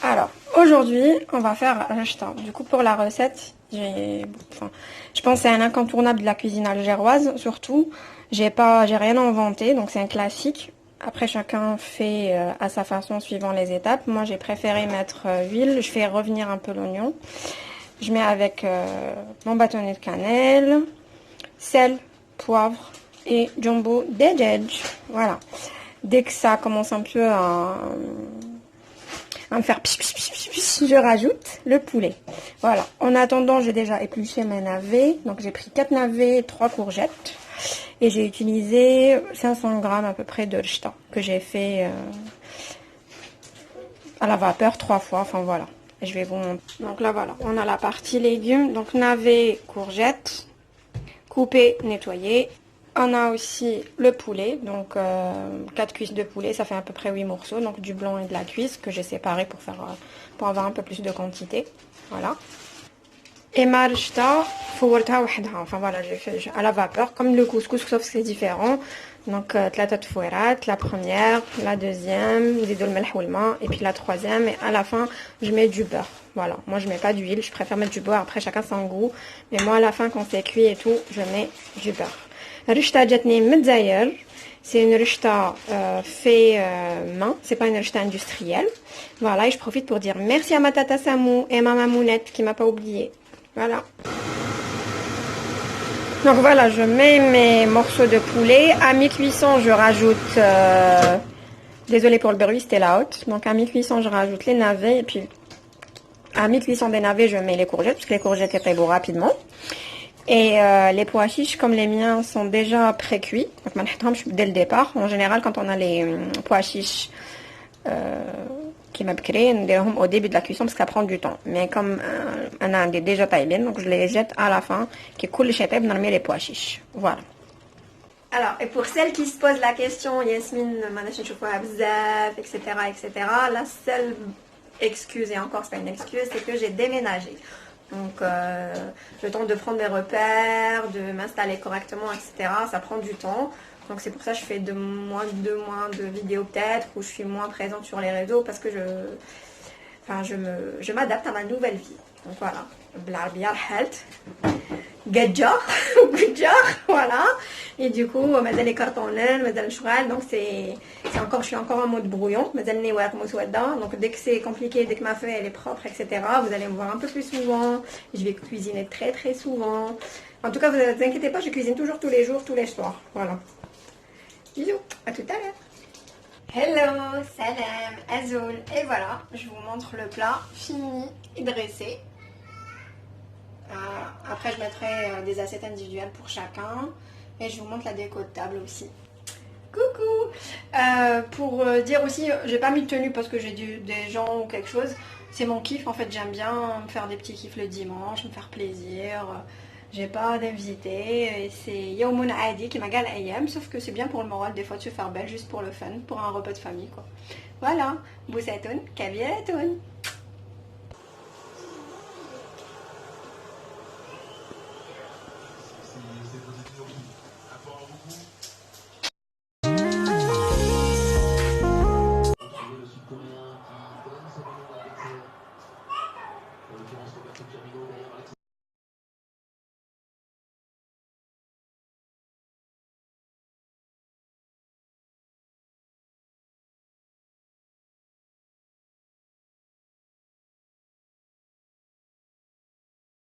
Alors, aujourd'hui, on va faire rachta. Du coup, pour la recette, je pense que c'est un incontournable de la cuisine algéroise, surtout. J'ai rien inventé, donc c'est un classique. Après, chacun fait à sa façon, suivant les étapes. Moi, j'ai préféré mettre huile. Je fais revenir un peu l'oignon. Je mets avec mon bâtonnet de cannelle, sel, poivre et jumbo djedj. Voilà. Dès que ça commence un peu à me faire pis, pis, pis, pis, pis, je rajoute le poulet. Voilà. En attendant, j'ai déjà épluché mes navets. Donc, j'ai pris 4 navets, 3 courgettes. Et j'ai utilisé 500 grammes à peu près de rchta que j'ai fait à la vapeur 3 fois. Enfin, voilà. Je vais vous montrer. Donc là, voilà. On a la partie légumes. Donc, navets, courgettes, coupés, nettoyés. On a aussi le poulet, donc 4 cuisses de poulet, ça fait à peu près 8 morceaux, donc du blanc et de la cuisse que j'ai séparé pour avoir un peu plus de quantité. Voilà. Et ma rechta, enfin voilà, j'ai fait à la vapeur, comme le couscous, sauf que c'est différent. Donc 3 fouerat, la première, la deuxième, et puis la troisième, et à la fin, je mets du beurre. Voilà, moi je mets pas d'huile, je préfère mettre du beurre, après chacun son goût. Mais moi à la fin, quand c'est cuit et tout, je mets du beurre. Rechta jatni medzayer, c'est une rechta fait main, c'est pas une rechta industrielle. Voilà, et je profite pour dire merci à ma tata Samou et à ma mamounette qui m'a pas oublié. Voilà. Donc voilà, je mets mes morceaux de poulet. À mi-cuisson, je rajoute... désolée pour le bruit, c'était la haute. Donc à mi-cuisson, je rajoute les navets. Et puis à mi-cuisson des navets, je mets les courgettes, parce que les courgettes étaient beaux rapidement. Et les pois chiches, comme les miens, sont déjà pré-cuits. Donc dès le départ. En général, quand on a les pois chiches... qui m'a créé au début de la cuisson parce que ça prend du temps. Mais comme on a déjà taillé, donc je les jette à la fin, qui coule les les pois chiches. Voilà. Alors, et pour celles qui se posent la question, Yasmine, etc., etc., la seule excuse, et encore c'est pas une excuse, c'est que j'ai déménagé. Donc, le temps de prendre mes repères, de m'installer correctement, etc., ça prend du temps. Donc c'est pour ça que je fais deux mois de vidéos peut-être, où je suis moins présente sur les réseaux parce que je m'adapte à ma nouvelle vie. Donc voilà, Blarbia Health, Gadjar, voilà. Et du coup, mazal les cartons laine, mazal le cheval, donc je suis encore en mode brouillon, mazal les work mousouada. Donc dès que c'est compliqué, dès que ma feuille elle est propre, etc., vous allez me voir un peu plus souvent. Je vais cuisiner très très souvent. En tout cas, vous inquiétez pas, je cuisine toujours tous les jours, tous les soirs. Voilà. Bisous, à tout à l'heure. Hello, salam, Azoul. Et voilà, je vous montre le plat fini et dressé. Après, je mettrai des assiettes individuelles pour chacun. Et je vous montre la déco de table aussi. Coucou. Pour dire aussi, j'ai pas mis de tenue parce que j'ai des gens ou quelque chose. C'est mon kiff, en fait, j'aime bien me faire des petits kiffs le dimanche, me faire plaisir. J'ai pas d'invité, c'est Yawmoun Adi qui m'a gal ayam, sauf que c'est bien pour le moral des fois de se faire belle juste pour le fun, pour un repas de famille quoi. Voilà, Boussatoun, Kabiratoun.